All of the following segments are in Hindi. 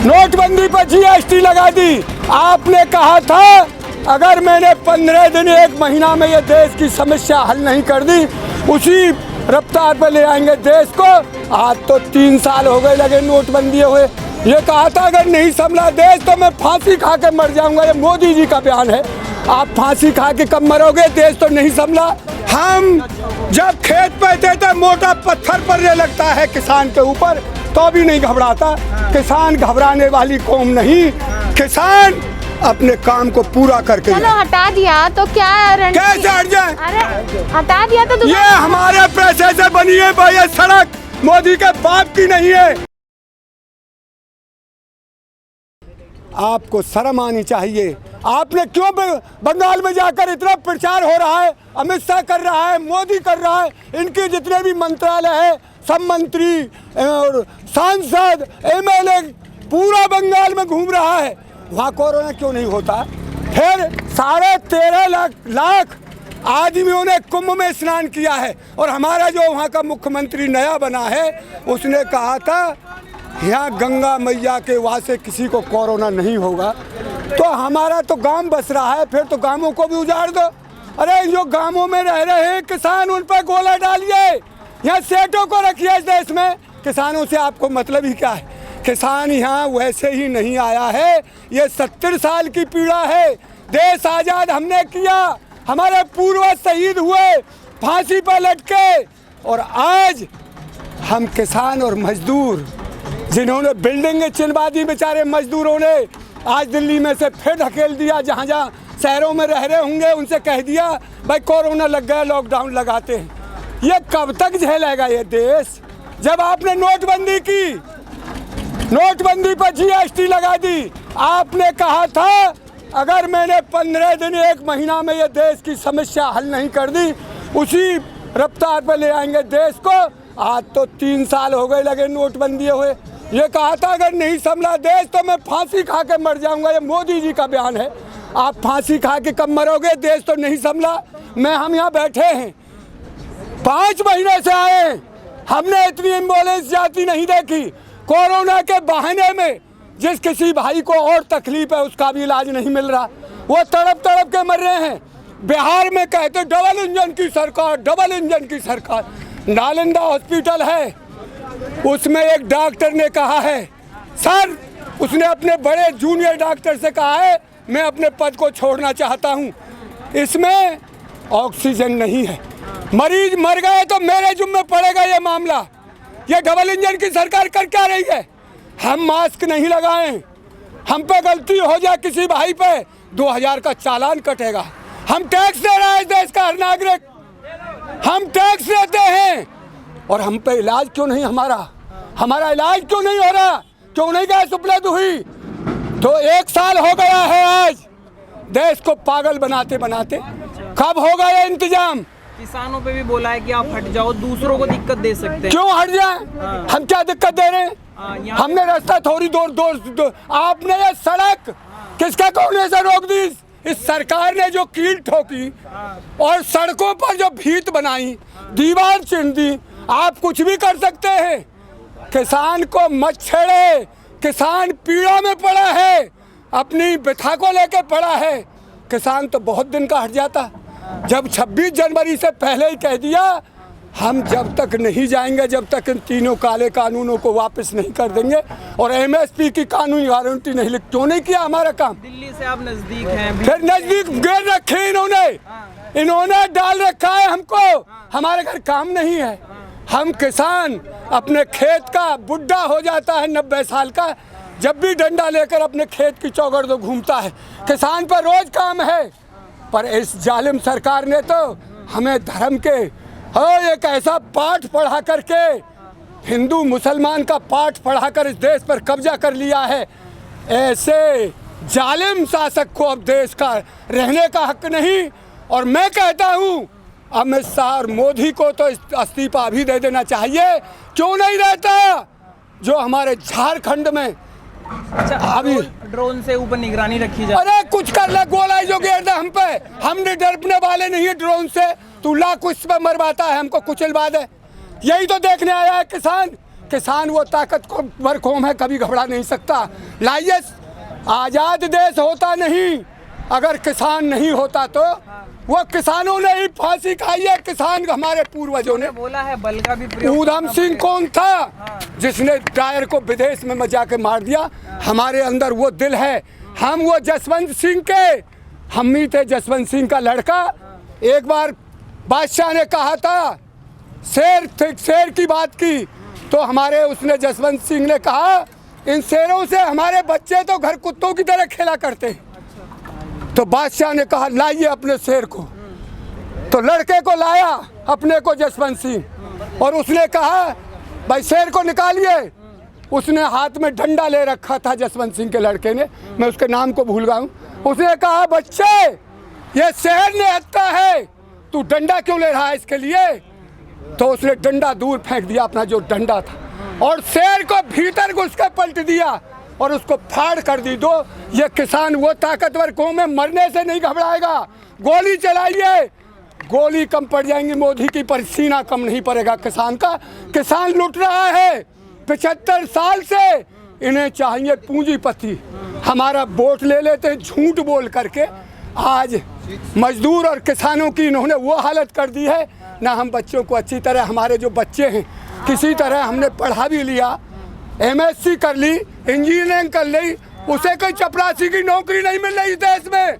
नोटबंदी पर जीएसटी लगा दी। आपने कहा था अगर मैंने 15 दिन 1 महीना में ये देश की समस्या हल नहीं कर दी, उसी रफ्तार पर ले आएंगे देश को। आज तो 3 साल हो गए लगे नोटबंदी हुए। ये कहा था अगर नहीं संभला देश तो मैं फांसी खा के मर जाऊंगा। ये मोदी जी का बयान है। आप फांसी खा के कब मरोगे? देश तो नहीं संभला। हम जब खेत पे थे तो मोटा पत्थर पड़ने लगता है किसान के ऊपर, तो भी नहीं घबराता। किसान घबराने वाली कौम नहीं। किसान अपने काम को पूरा करके चलो हटा दिया तो क्या कैसे हट जाए? अरे हटा दिया तो ये हमारे पैसे से बनी है भाई। ये सड़क मोदी के बाप की नहीं है। आपको शर्म आनी चाहिए। आपने क्यों बंगाल में जाकर इतना प्रचार हो रहा है? अमित शाह कर रहा है, मोदी कर रहा है, इनके जितने भी मंत्रालय है, सब मंत्री और सांसद एमएलए पूरा बंगाल में घूम रहा है। वहाँ कोरोना क्यों नहीं होता? फिर 13.5 लाख आदमियों ने कुंभ में स्नान किया है। और हमारा जो वहाँ का मुख्यमंत्री नया बना है, उसने कहा था यहाँ गंगा मैया के वहाँ से किसी को कोरोना नहीं होगा। तो हमारा तो गांव बस रहा है, फिर तो गांवों को भी उजाड़ दो। अरे जो गांवों में रह रहे हैं किसान, उन पर गोला डालिए। यहाँ सेठों को रखिए इस देश में। किसानों से आपको मतलब ही क्या है? किसान यहाँ वैसे ही नहीं आया है। ये 70 साल की पीड़ा है। देश आज़ाद हमने किया, हमारे पूर्वज शहीद हुए फांसी पर लटके, और आज हम किसान और मजदूर जिन्होंने बिल्डिंगें चिनवा दी, बेचारे मजदूरों ने आज दिल्ली में से फिर धकेल दिया। जहाँ जहाँ शहरों में रह रहे होंगे उनसे कह दिया भाई कोरोना लग गया, लॉकडाउन लगाते हैं। ये कब तक झेलेगा ये देश? जब आपने नोटबंदी की, नोटबंदी पर जीएसटी लगा दी। आपने कहा था अगर मैंने 15 दिन 1 महीना में ये देश की समस्या हल नहीं कर दी, उसी रफ्तार पर ले आएंगे देश को। आज तो 3 साल हो गए लगे नोटबंदी हुए। ये कहा था अगर नहीं संभला देश तो मैं फांसी खा के मर जाऊंगा। ये मोदी जी का बयान है। आप फांसी खा के कब मरोगे? देश तो नहीं संभला। हम यहाँ बैठे हैं, 5 महीने से आए हैं, हमने इतनी एम्बुलेंस जाती नहीं देखी। कोरोना के बहाने में जिस किसी भाई को और तकलीफ है उसका भी इलाज नहीं मिल रहा, वो तड़प तड़प के मर रहे हैं। बिहार में कहते डबल इंजन की सरकार, डबल इंजन की सरकार। नालंदा हॉस्पिटल है, उसमें एक डॉक्टर ने कहा है सर, उसने अपने बड़े जूनियर डॉक्टर से कहा है मैं अपने पद को छोड़ना चाहता हूँ, इसमें ऑक्सीजन नहीं है। मरीज मर गए तो मेरे जुम्मे पड़ेगा ये मामला। ये डबल इंजन की सरकार कर क्या रही है? हम मास्क नहीं लगाए, हम पे गलती हो जाए किसी भाई पे 2000 का चालान कटेगा। हम टैक्स दे रहे हैं इस देश का हर नागरिक, हम टैक्स देते हैं, और हम पे इलाज क्यों नहीं? हमारा इलाज क्यों नहीं हो रहा? क्यों नहीं गैस उपलब्ध हुई? तो 1 साल हो गया है आज देश को पागल बनाते बनाते। कब होगा ये इंतजाम? किसानों पे भी बोला है कि आप हट जाओ, दूसरों को दिक्कत दे सकते हैं। क्यों हट जाए? हम क्या दिक्कत दे रहे हैं? हमने रास्ता थोड़ी दूर आपने ये सड़क किसका कहने से रोक दी? इस सरकार ने जो कील ठोकी और सड़कों पर जो भीत बनाई, दीवार चिन दी। आप कुछ भी कर सकते हैं, किसान को मत छेड़े। किसान पीड़ा में पड़ा है, अपनी व्यथा को लेकर पड़ा है। किसान तो बहुत दिन का हट जाता। जब 26 जनवरी से पहले ही कह दिया हम जब तक नहीं जाएंगे, जब तक इन तीनों काले कानूनों को वापस नहीं कर देंगे और एमएसपी की कानूनी गारंटी नहीं लिख, क्यों नहीं किया हमारा काम? दिल्ली से आप नजदीक हैं, फिर नजदीक घेर रखे इन्होंने डाल रखा है हमको। हमारे घर काम नहीं है। हम किसान अपने खेत का बुढ़ा हो जाता है 90 साल का, जब भी डंडा लेकर अपने खेत की चौगड़ दो घूमता है। किसान पर रोज काम है, पर इस जालिम सरकार ने तो हमें धर्म के एक ऐसा पाठ पढ़ा करके, हिंदू मुसलमान का पाठ पढ़ाकर इस देश पर कब्जा कर लिया है। ऐसे जालिम शासक को अब देश का रहने का हक नहीं। और मैं कहता हूँ अमित शाह और मोदी को तो इस्तीफा भी दे देना चाहिए। क्यों नहीं रहता? जो हमारे झारखंड में अभी ड्रोन से ऊपर निगरानी रखी जाए। अरे कुछ कर ले, गोला जो घेर दे हम पे। हम डरने वाले नहीं है ड्रोन से। तू लाख कुछ पे मरवाता है, हमको कुचलवा दे। यही तो देखने आया है किसान किसान वो ताकतवर कौम है, कभी घबरा नहीं सकता। लाइए, आज़ाद देश होता नहीं अगर किसान नहीं होता तो। वो किसानों ने ही फांसी खाई है, किसान हमारे पूर्वजों ने। बोला है बल का भी प्रयोग ऊधम सिंह कौन था जिसने डायर को विदेश में जाके मार दिया? हमारे अंदर वो दिल है। हम वो जसवंत सिंह के हम ही थे, जसवंत सिंह का लड़का। एक बार बादशाह ने कहा था, शेर की बात की, तो हमारे उसने जसवंत सिंह ने कहा, इन शेरों से हमारे बच्चे तो घर कुत्तों की तरह खेला करते हैं। तो बादशाह ने कहा, लाइए अपने शेर को। तो लड़के को लाया अपने को जसवंत सिंह, और उसने कहा, भाई शेर को निकालिए। उसने हाथ में डंडा ले रखा था जसवंत सिंह के लड़के ने, मैं उसके नाम को भूल गया हूँ। उसने कहा, बच्चे ये शेर ने हत्या है, तू डंडा क्यों ले रहा है इसके लिए? तो उसने डंडा दूर फेंक दिया, अपना जो डंडा था, और शेर को भीतर घुस के पलट दिया और उसको फाड़ कर दी। दो ये किसान वो ताकतवर कौम है, मरने से नहीं घबराएगा। गोली चलाइए, गोली कम पड़ जाएंगी मोदी की, पर सीना कम नहीं पड़ेगा किसान का। किसान लुट रहा है 75 साल से। इन्हें चाहिए पूंजीपति, हमारा वोट ले लेते हैं झूठ बोल करके। आज मजदूर और किसानों की इन्होंने वो हालत कर दी है ना। हम बच्चों को अच्छी तरह, हमारे जो बच्चे हैं किसी तरह हमने पढ़ा भी लिया, MSc कर ली, इंजीनियरिंग कर ली, उसे कोई चपरासी की नौकरी नहीं मिल रही देश में।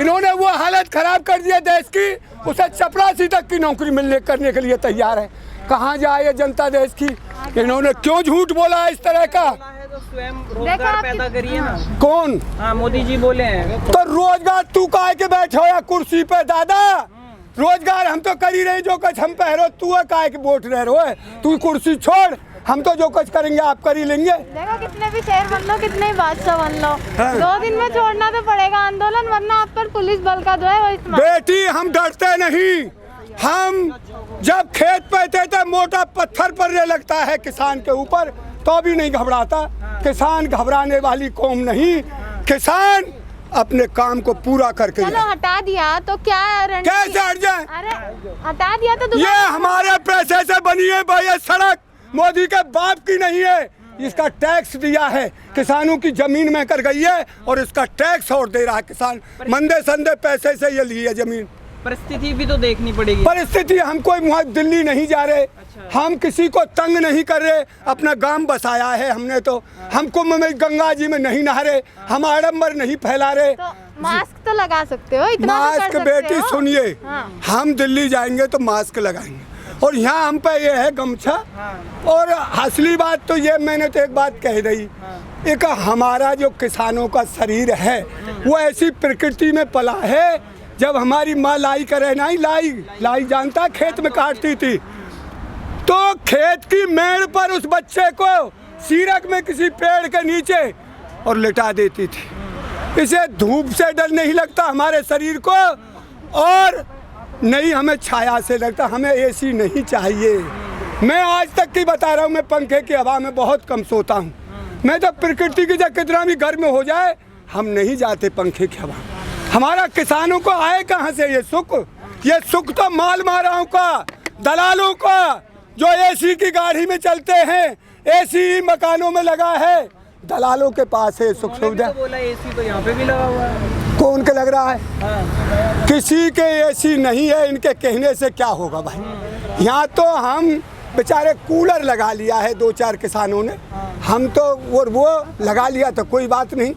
इन्होंने वो हालत खराब कर दिया देश की, उसे चपरासी तक की नौकरी मिलने करने के लिए तैयार है। कहाँ जाए जनता देश की? इन्होंने क्यों झूठ बोला इस तरह का? तो स्वयं रोजगार पैदा करिए ना। कौन? हाँ, मोदी जी बोले हैं। तो रोजगार तू काहे के बैठे हो या कुर्सी पे दादा? रोजगार हम तो कर ही रहे, जो कुछ हम पहरो, तू काहे के वोट रह रहे हो? तू कुर्सी छोड़, हम तो जो कुछ करेंगे आप कर ही लेंगे। देखो कितने भी शेर बन लो, कितने ही बादशाह बन लो, हाँ। 2 दिन में छोड़ना तो पड़ेगा आंदोलन, वरना आप पर पुलिस बल का जो है वो इस्तेमाल। बेटी हम डरते नहीं। हम जब खेत पे थे मोटा पत्थर पड़ने लगता है किसान के ऊपर, तो भी नहीं घबराता। किसान घबराने वाली कौम नहीं। किसान अपने काम को पूरा करके चलो हटा दिया तो क्या कैसे हट जाए? अरे हटा दिया तो ये हमारे पैसे से बनी है भाई, ये सड़क मोदी के बाप की नहीं है। इसका टैक्स दिया है, किसानों की जमीन में कर गई है और इसका टैक्स और दे रहा है किसान। मंदे संदे पैसे से ये ली है जमीन। परिस्थिति भी तो देखनी पड़ेगी। परिस्थिति, हम कोई वहाँ दिल्ली नहीं जा रहे। हम किसी को तंग नहीं कर रहे, अपना गांव बसाया है हमने। तो हम कुंभ में गंगा जी में नहीं नहा रहे, हम आडम्बर नहीं फैला रहे। तो मास्क तो लगा सकते हो, इतना तो मास्क कर सकते बेटी हो। सुनिए, हाँ। हम दिल्ली जाएंगे तो मास्क लगाएंगे, और यहाँ हम पे ये है गमछा। और असली बात तो ये, मैंने तो एक बात कह रही, एक हमारा जो किसानों का शरीर है वो ऐसी प्रकृति में पला है। जब हमारी माँ लाई करे नहीं, लाई जानता, खेत में काटती थी, तो खेत की मेड़ पर उस बच्चे को सीरक में किसी पेड़ के नीचे और लिटा देती थी। इसे धूप से डर नहीं लगता हमारे शरीर को, और नहीं हमें छाया से लगता। हमें एसी नहीं चाहिए। मैं आज तक की बता रहा हूँ, मैं पंखे की हवा में बहुत कम सोता हूँ। मैं तो प्रकृति की जब कितना भी गर्म हो जाए, हम नहीं जाते पंखे की हवा। हमारा किसानों को आए कहाँ से ये सुख? ये सुख तो माल माराओं का, दलालों का, जो एसी की गाड़ी में चलते हैं, एसी मकानों में लगा है, दलालों के पास है सुख सुविधा। तो बोला एसी तो यहाँ पे भी लगा हुआ है। कौन के लग रहा है? हाँ। किसी के एसी नहीं है, इनके कहने से क्या होगा भाई। यहाँ तो हम बेचारे कूलर लगा लिया है 2-4 किसानों ने, हम तो वो लगा लिया तो कोई बात नहीं।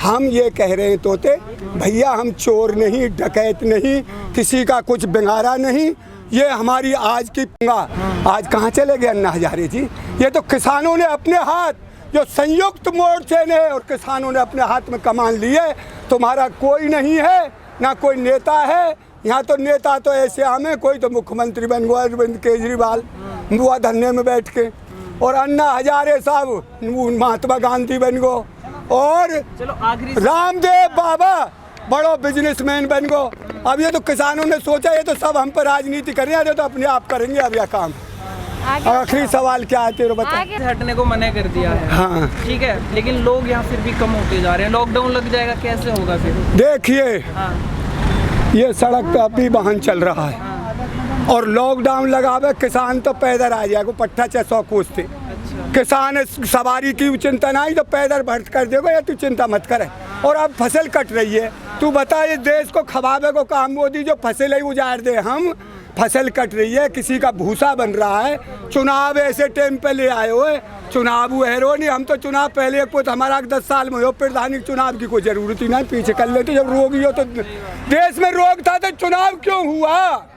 हम ये कह रहे हैं तोते भैया, हम चोर नहीं, डकैत नहीं, किसी का कुछ बिगाड़ा नहीं। ये हमारी आज की आज कहाँ चले गए अन्ना हजारे जी? ये तो किसानों ने अपने हाथ, जो संयुक्त मोर्चे ने और किसानों ने अपने हाथ में कमान ली है। तुम्हारा कोई नहीं है, ना कोई नेता है यहाँ। तो नेता तो ऐसे हमें, कोई तो मुख्यमंत्री बन गया अरविंद केजरीवाल बुआ धरने में बैठ के, और अन्ना हजारे साहब महात्मा गांधी बन गो, और चलो आखिरी रामदेव बाबा बड़ो बिजनेसमैन बन गो। अब ये तो किसानों ने सोचा, ये तो सब हम पर राजनीति कर रहे हैं, तो अपने आप करेंगे अब यह काम। आखिरी सवाल क्या है तेरे बता? हटने को मना कर दिया है। हाँ ठीक है, लेकिन लोग यहाँ फिर भी कम होते जा रहे हैं। लॉकडाउन लग जाएगा, कैसे होगा फिर? देखिए, हाँ। ये सड़क पे अभी वाहन चल रहा है, और लॉकडाउन लगावे किसान तो पैदल आ जाएगा, पट्टा 600 कोस थे। अच्छा। किसान सवारी की चिंता नहीं, तो पैदल भर्त कर देगा, या तू चिंता मत करे। और अब फसल कट रही है, तू बता ये देश को खवाबे को काम मोदी जो फसल है उजाड़ दे। हम फसल कट रही है, किसी का भूसा बन रहा है, चुनाव ऐसे टाइम पे ले आए हो, चुनाव हुए रो नहीं। हम तो चुनाव पहले कुछ हमारा 10 साल में हो, प्रधानी चुनाव की कोई जरूरत ही नहीं, पीछे कर लेते। जब रोग ही हो तो देश में रोग था तो चुनाव क्यों हुआ?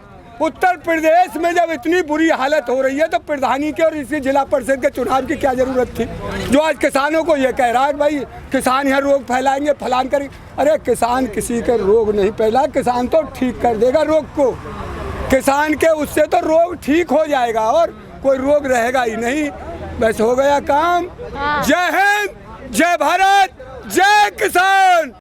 उत्तर प्रदेश में जब इतनी बुरी हालत हो रही है तो प्रधानी के और इसी जिला परिषद के चुनाव की क्या जरूरत थी? जो आज किसानों को ये कह रहा है भाई किसान यहाँ रोग फैलाएंगे, फलान करेंगे। अरे किसान किसी के रोग नहीं फैला, किसान तो ठीक कर देगा रोग को। किसान के उससे तो रोग ठीक हो जाएगा और कोई रोग रहेगा ही नहीं। बस हो गया काम। जय हिंद, जय भारत, जय किसान।